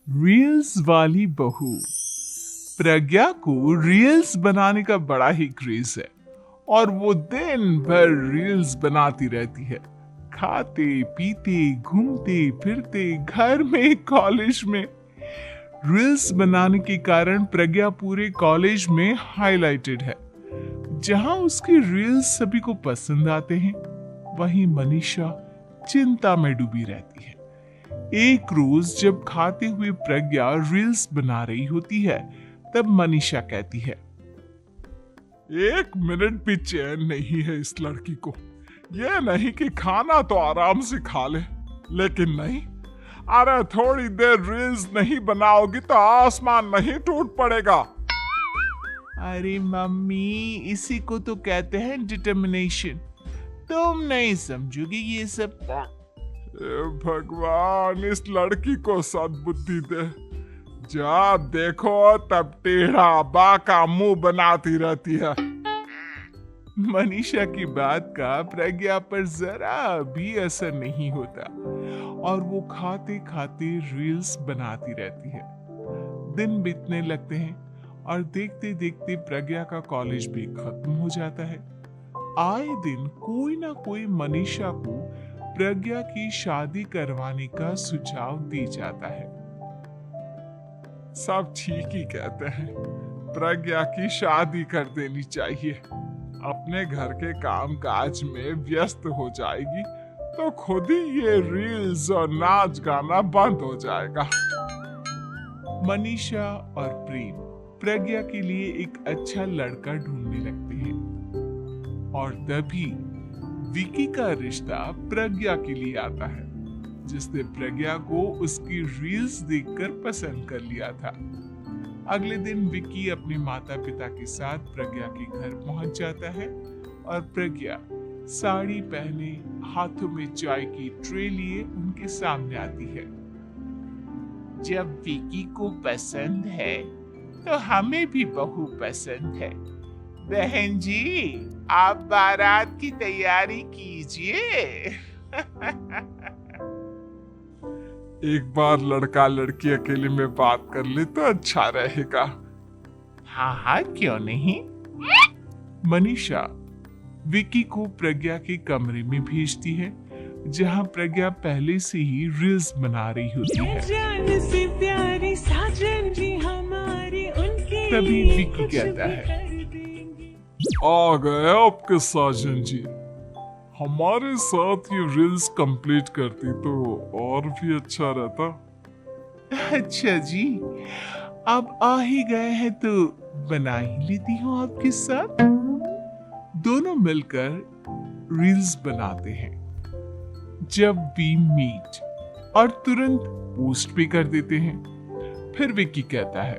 Reels वाली बहू। प्रज्ञा को रील्स बनाने का बड़ा ही क्रेज है और वो दिन भर रील्स बनाती रहती है। खाते पीते घूमते फिरते घर में कॉलेज में रील्स बनाने के कारण प्रज्ञा पूरे कॉलेज में हाईलाइटेड है। जहां उसकी रील्स सभी को पसंद आते हैं, वहीं मनीषा चिंता में डूबी रहती है। एक रोज जब खाते हुए प्रज्ञा रील्स बना रही होती है, तब मनीषा कहती है, 1 मिनट भी चैन नहीं है इस लड़की को। ये नहीं कि खाना तो आराम से खा ले, लेकिन नहीं, अरे थोड़ी देर रील्स नहीं बनाओगी तो आसमान नहीं टूट पड़ेगा। अरे मम्मी, इसी को तो कहते हैं डिटर्मिनेशन। तुम नहीं समझोगी ये सब। भगवान, इस लड़की को सद्बुद्धि दे। जब देखो तब टेढ़ा बाका मुंह बनाती रहती है। मनीषा की बात का प्रज्ञा पर जरा भी असर नहीं होता और वो खाते खाते रील्स बनाती रहती है। दिन बीतने लगते हैं और देखते देखते प्रज्ञा का कॉलेज भी खत्म हो जाता है। आए दिन कोई ना कोई मनीषा को प्रज्ञा की शादी करवाने का सुझाव दी जाता है। सब ठीक ही कहते हैं, प्रज्ञा की शादी कर देनी चाहिए। अपने घर के कामकाज में व्यस्त हो जाएगी तो खुद ही ये रील्स और नाच गाना बंद हो जाएगा। मनीषा और प्रेम प्रज्ञा के लिए एक अच्छा लड़का ढूंढने लगते हैं और तभी विकी का रिश्ता प्रज्ञा के लिए आता है, जिसने प्रज्ञा को उसकी रील्स देखकर पसंद कर लिया था। अगले दिन विकी अपने माता पिता के साथ प्रज्ञा के घर पहुंच जाता है और प्रज्ञा साड़ी पहने हाथों में चाय की ट्रे लिए उनके सामने आती है। जब विकी को पसंद है तो हमें भी बहू पसंद है। बहन जी, आप बारात की तैयारी कीजिए। एक बार लड़का लड़की अकेले में बात कर ले तो अच्छा रहेगा। हाँ हाँ, क्यों नहीं। मनीषा विकी को प्रज्ञा के कमरे में भेजती है, जहाँ प्रज्ञा पहले से ही रील्स बना रही होती है। तभी विकी कहता है, आ गए आपके साजन जी। हमारे साथ ये रील्स कंप्लीट करती तो और भी अच्छा रहता। अच्छा जी, अब आ ही गए हैं तो बना ही लेती हूँ आपके साथ। दोनों मिलकर रील्स बनाते हैं। जब वी मीट और तुरंत पोस्ट भी कर देते हैं। फिर विकी कहता है,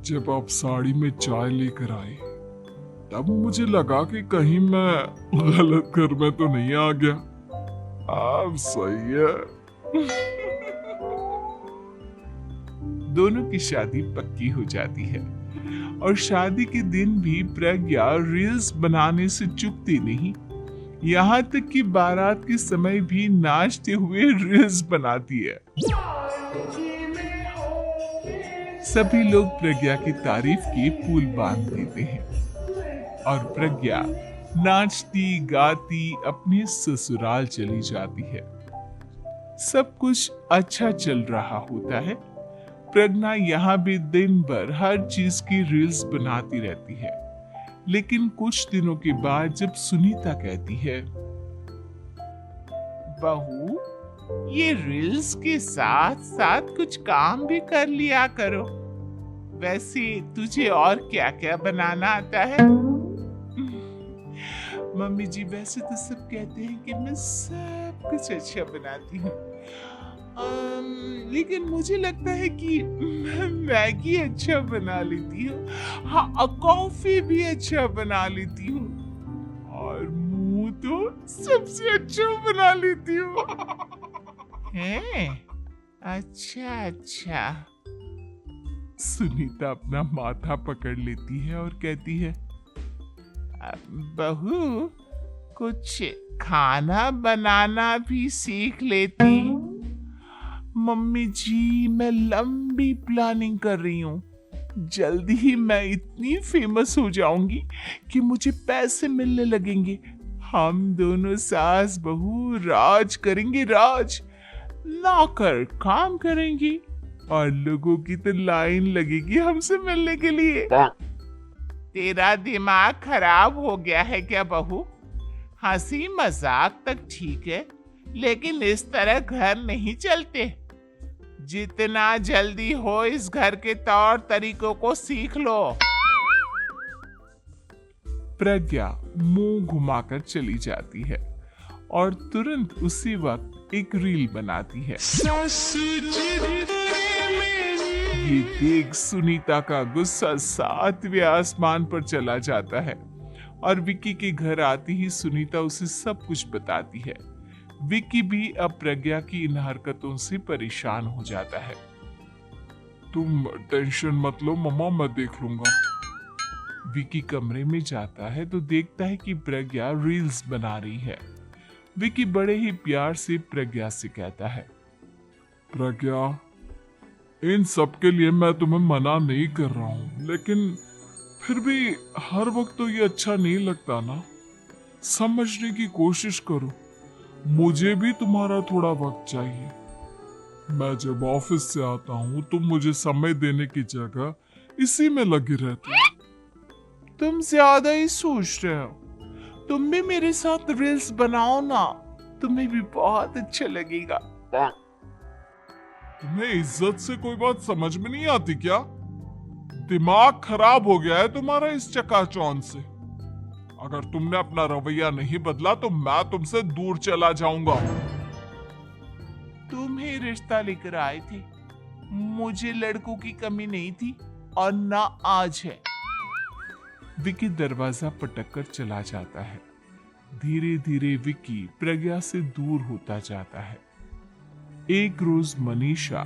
जब आप साड़ी में चाय लेकर आए तब मुझे लगा कि कहीं मैं गलत घर में तो नहीं आ गया। अब सही है। दोनों की शादी पक्की हो जाती है और शादी के दिन भी प्रज्ञा रील्स बनाने से चूकती नहीं। यहाँ तक कि बारात के समय भी नाचते हुए रील्स बनाती है। सभी लोग प्रज्ञा की तारीफ की पुल बांध देते हैं और प्रज्ञा नाचती गाती अपने ससुराल चली जाती है। सब कुछ अच्छा चल रहा होता है। प्रज्ञा यहाँ भी दिन भर हर चीज की रील्स बनाती रहती है। लेकिन कुछ दिनों के बाद जब सुनीता कहती है, बहू, ये रील्स के साथ साथ कुछ काम भी कर लिया करो। वैसे तुझे और क्या क्या बनाना आता है? मम्मी जी, वैसे तो सब कहते हैं कि मैं सब कुछ अच्छा बनाती हूँ, लेकिन मुझे लगता है कि मैं मैगी अच्छा बना लेती हूँ। हाँ, कॉफी भी अच्छा बना लेती हूँ और मुंह तो सबसे अच्छा बना लेती हूँ। हैं? अच्छा अच्छा। सुनीता अपना माथा पकड़ लेती है और कहती है, बहू, कुछ खाना बनाना भी सीख लेती। मम्मी जी, मैं लंबी प्लानिंग कर रही हूँ। जल्दी ही मैं इतनी फेमस हो जाऊंगी कि मुझे पैसे मिलने लगेंगे। हम दोनों सास बहू राज करेंगे, राज। नौकर काम करेंगी और लोगों की तो लाइन लगेगी हमसे मिलने के लिए। तेरा दिमाग खराब हो गया है क्या बहू? हंसी मजाक तक ठीक है, लेकिन इस तरह घर नहीं चलते। जितना जल्दी हो इस घर के तौर तरीकों को सीख लो। प्रज्ञा मुंह घुमाकर चली जाती है और तुरंत उसी वक्त एक रील बनाती है। ये देख सुनीता का गुस्सा 7वें आसमान पर चला जाता है और विक्की के घर आती ही सुनीता उसे सब कुछ बताती है। विक्की भी अब प्रज्ञा की इन हरकतों से परेशान हो जाता है। तुम टेंशन मत लो मम्मा, मैं देख लूंगा। विक्की कमरे में जाता है तो देखता है कि प्रज्ञा रील्स बना रही है। विक्की बड़े ही प्यार से प्रज्ञा से कहता है, प्रज्ञा, इन सब के लिए मैं तुम्हें मना नहीं कर रहा हूं, लेकिन फिर भी हर वक्त तो ये अच्छा नहीं लगता ना। समझने की कोशिश करो, मुझे भी तुम्हारा थोड़ा वक्त चाहिए। मैं जब ऑफिस से आता हूँ तुम मुझे समय देने की जगह इसी में लगी रहती हो। तुम ज्यादा ही सोच रहे हो। तुम भी मेरे साथ रील्स बनाओ ना, तुम्हें भी बहुत अच्छा लगेगा। तुम्हें इज्जत से कोई बात समझ में नहीं आती क्या? दिमाग खराब हो गया है तुम्हारा इस चकाचौंध से। अगर तुमने अपना रवैया नहीं बदला तो मैं तुमसे दूर चला जाऊंगा। तुम ही रिश्ता लेकर आए थे, मुझे लड़कों की कमी नहीं थी और ना आज है। विक्की दरवाजा पटक कर चला जाता है। धीरे धीरे विक्की प्रज्ञा से दूर होता जाता है। एक रोज मनीषा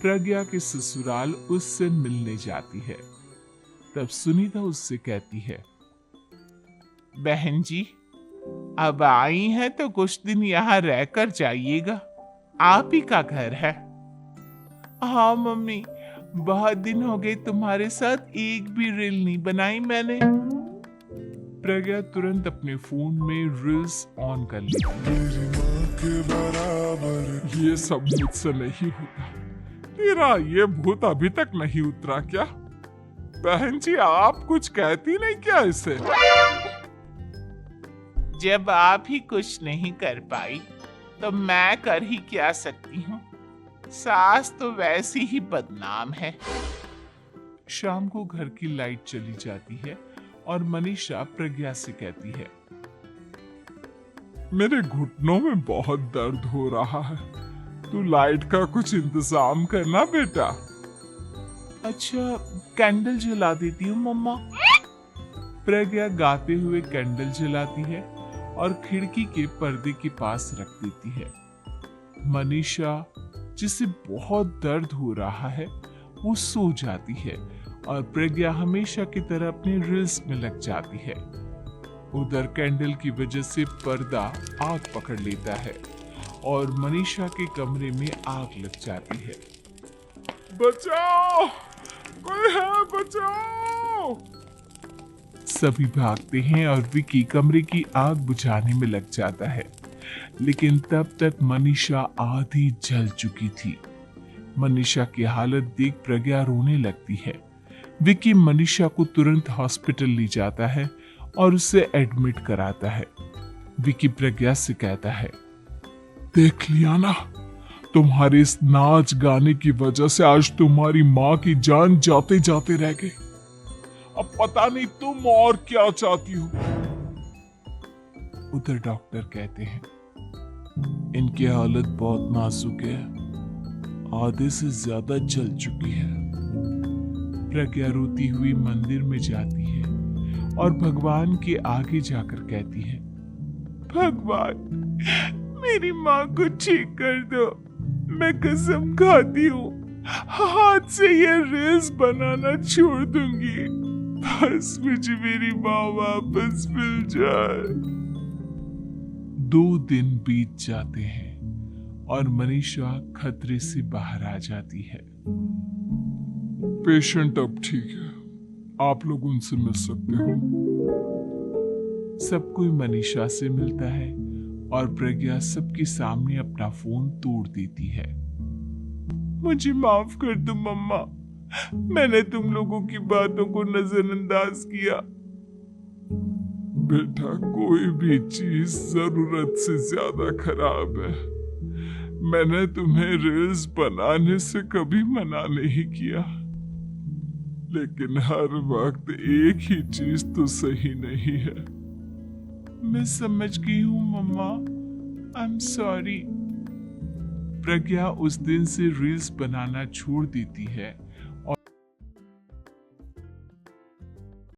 प्रज्ञा के ससुराल उससे मिलने जाती है। तब सुनीता उससे कहती है, बहन जी, अब आई हैं तो कुछ दिन यहाँ रहकर जाइएगा, आप ही का घर है। हाँ मम्मी, बहुत दिन हो गए तुम्हारे साथ एक भी रील नहीं बनाई मैंने। प्रज्ञा तुरंत अपने फोन में रील्स ऑन कर लेती है। ये सब मुझसे नहीं होता। तेरा ये भूत अभी तक नहीं उतरा क्या? बहन जी, आप कुछ कहती नहीं क्या इसे? जब आप ही कुछ नहीं कर पाई तो मैं कर ही क्या सकती हूँ। सास तो वैसी ही बदनाम है। शाम को घर की लाइट चली जाती है और मनीषा प्रज्ञा से कहती है, मेरे घुटनों में बहुत दर्द हो रहा है, तू लाइट का कुछ इंतजाम करना बेटा। अच्छा, कैंडल जला देती हूँ मम्मा। प्रज्ञा गाते हुए कैंडल जलाती है और खिड़की के पर्दे के पास रख देती है। मनीषा, जिसे बहुत दर्द हो रहा है, वो सो जाती है और प्रज्ञा हमेशा की तरह अपने रील्स में लग जाती है। उधर कैंडल की वजह से पर्दा आग पकड़ लेता है और मनीषा के कमरे में आग लग जाती है। बचाओ, कोई है, बचाओ! सभी भागते हैं और विक्की कमरे की आग बुझाने में लग जाता है, लेकिन तब तक मनीषा आधी जल चुकी थी। मनीषा की हालत देख प्रज्ञा रोने लगती है। विक्की मनीषा को तुरंत हॉस्पिटल ले जाता है और उसे एडमिट कराता है। विक्की प्रज्ञा से कहता है, देख लिया ना, तुम्हारे इस नाच गाने की वजह से आज तुम्हारी माँ की जान जाते जाते रह गई। अब पता नहीं तुम और क्या चाहती हो। उधर डॉक्टर कहते हैं, इनकी हालत बहुत नाजुक है, आधे से ज्यादा जल चुकी है। प्रज्ञा रोती हुई मंदिर में जाती है और भगवान के आगे जाकर कहती है, भगवान, मेरी माँ को ठीक कर दो। मैं कसम खाती हूँ हाथ से ये रील्स बनाना छोड़ दूंगी, बस मुझे मेरी माँ वापस मिल जाए। 2 दिन बीत जाते हैं और मनीषा खतरे से बाहर आ जाती है। पेशेंट अब ठीक है, आप लोग उनसे मिल सकते हो। सब कोई मनीषा से मिलता है और प्रज्ञा सबके सामने अपना फोन तोड़ देती है। मुझे माफ कर दो मम्मा, मैंने तुम लोगों की बातों को नजरअंदाज किया। बेटा, कोई भी चीज जरूरत से ज्यादा खराब है। मैंने तुम्हें रील्स बनाने से कभी मना नहीं किया, लेकिन हर वक्त एक ही चीज तो सही नहीं है। मैं समझ गई हूँ मम्मा, आई एम सॉरी। प्रज्ञा उस दिन से रील्स बनाना छोड़ देती है